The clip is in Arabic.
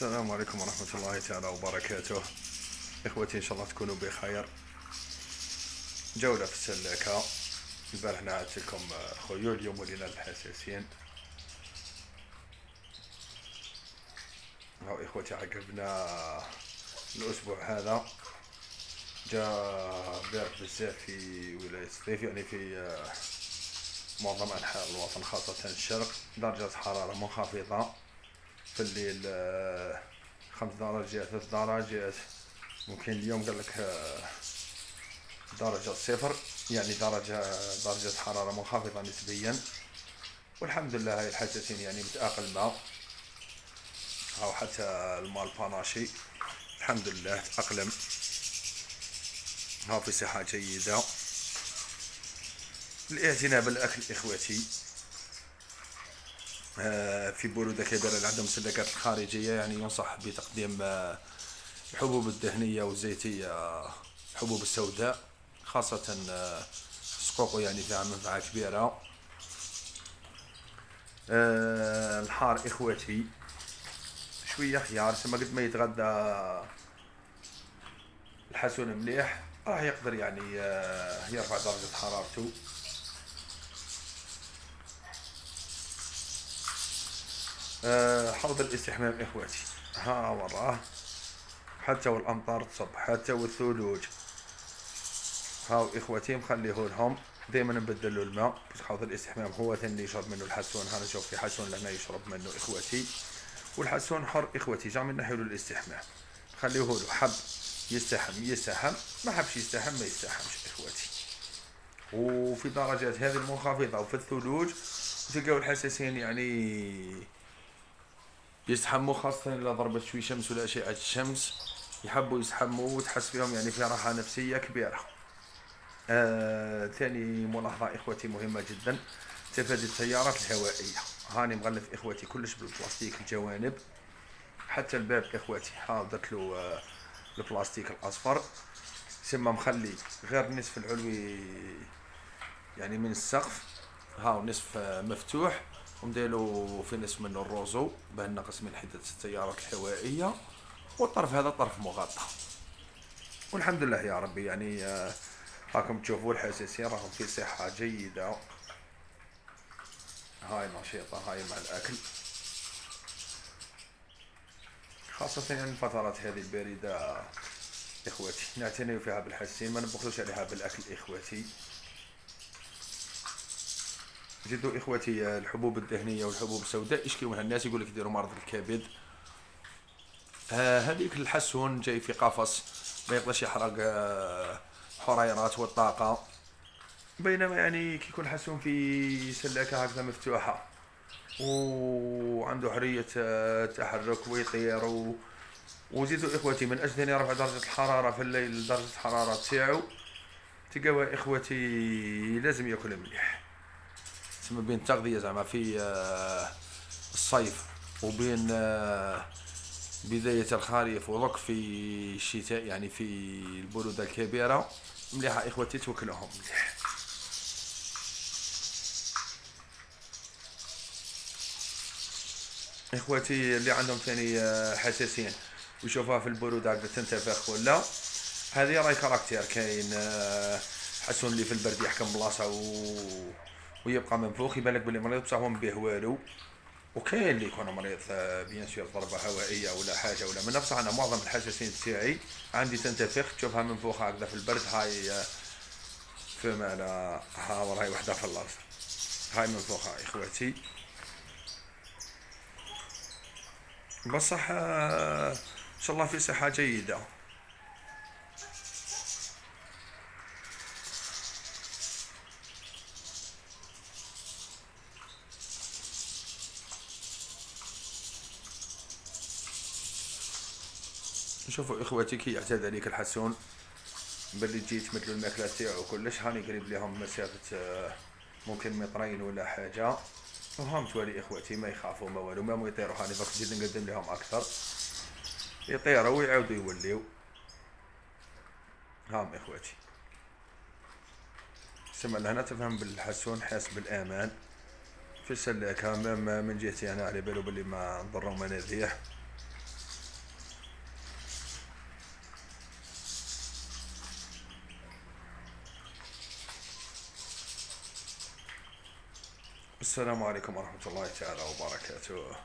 السلام عليكم ورحمة الله تعالى وبركاته. إخوتي إن شاء الله تكونوا بخير. جولة في السلاكة. البارح نعت لكم خيول، اليوم ولينا الحساسين. هاو إخوتي عقبنا الأسبوع هذا، جاء بارد بزاف في ولاية الصيف، يعني في معظم أنحاء الوطن خاصة الشرق. درجة حرارة منخفضة في الليل 5 درجات 3 درجات، ممكن اليوم قال لك درجة صفر، يعني درجة حرارة منخفضة نسبيا. والحمد لله هاي الحساسين يعني متأقلمة، أو حتى المال باناشي الحمد لله تأقلم، ها في صحة جيدة. الاعتناء بالأكل إخوتي، في برودة كبيرة اللي عندهم السلكات الخارجية، يعني ينصح بتقديم الحبوب الدهنية والزيتية، الحبوب السوداء خاصة السقوق، يعني فيها منفعة كبيرة. الحار إخوتي شوية خيار، سما قد ما يتغدى الحسون مليح راح يقدر يعني يرفع درجة حرارته. حوض الاستحمام إخوتي ها وراه، حتى والأمطار تصب، حتى والثلوج. هاو إخوتي مخليه لهم دائما نبدلوا الماء، بس حوض الاستحمام هو اللي يشرب منه الحسون. هنا نشوف في حسون لهنا يشرب منه إخوتي، والحسون حر إخوتي، جا من نحيلو الاستحمام خليه له، حب يستحم ما حبش يستحم ما يستحمش إخوتي. وفي درجات هذه المنخفضة وفي الثلوج تلقاو الحساسين يعني يستحموا، خاصة إذا ضربت شوي شمس ولا أشعة الشمس يحبوا يستحموا، وتحس فيهم يعني في راحة نفسية كبيرة. ثاني ملاحظة إخوتي مهمة جدا، تفادي التيارات الهوائية. هاني مغلف إخوتي كلش بالبلاستيك الجوانب، حتى الباب إخوتي حاضت له البلاستيك الأصفر، سما مخلي غير نصف العلوي يعني من السقف، هاو نصف مفتوح، ومديلو في نصف منه الروزو بان نقص من حدة التيارات الهوائية، والطرف هذا طرف مغطى. والحمد لله يا ربي، يعني هاكم تشوفوا الحساسين راهم في صحة جيدة. هاي نشيطة هاي مع الأكل، خاصة يعني الفترات هذه الباردة إخوتي نعتني فيها بالحساسين، ما نبخلوش عليها بالأكل إخوتي. جدوا إخوتي الحبوب الدهنية والحبوب السوداء يشكيو منها الناس، يقول لك يديروا مرض الكبد. هذيك الحسون جاي في قفص ما يقدرش يحرق حريرات والطاقة، بينما يعني كي يكون حسون في سلاكة هكذا مفتوحة وعنده حرية تحرك ويطير. وزيدوا إخوتي من أجل أن يرفع درجة الحرارة في الليل، درجة الحرارة تاعو تلقاو إخوتي لازم ياكل مليح. تسمى بين التغذية زعما في الصيف وبين بداية الخريف ودرك في الشتاء، يعني في البرودة الكبيرة مليحة إخوتي توكلهم مليح. إخوتي اللي عندهم ثاني حساسين ويشوفوها في البرودة هكذا تنتفخ ولا، هذه راي كاركتير. كاين حسون اللي في البرد يحكم بلاصة ويبقى منفوخ يبان لك بلي مريض بصح هو مبيه والو، وكاين اللي يكون مريض بيان سور ضربة هوائية ولا حاجة ولا من نفسه. أنا معظم الحساسين تاعي عندي تنتفخ تشوفها منفوخة هكذا في البرد، هاي فما لا ها وراي وحدة في الأرض، هاي منفوخة إخوتي. بصح إن شاء الله في صحة جيدة. شوفوا إخوتي كي يعتاد عليك الحسون باللي جيت مثل الماكلة تاعو كلش، هاني قريب لهم مسافة ممكن مترين ولا حاجة، وهم توالي إخوتي ما يخافوا ما والو، ما يطيروا. هاني ضرك نزيد نقدم لهم أكثر يطيروا ويعاودوا يوليو. هام إخوتي سما لهنا تفهم بالحسون حاس بالأمان في السلاكة، من جهتي أنا على بالو باللي ما نضروا منازيح. السلام عليكم ورحمة الله تعالى وبركاته.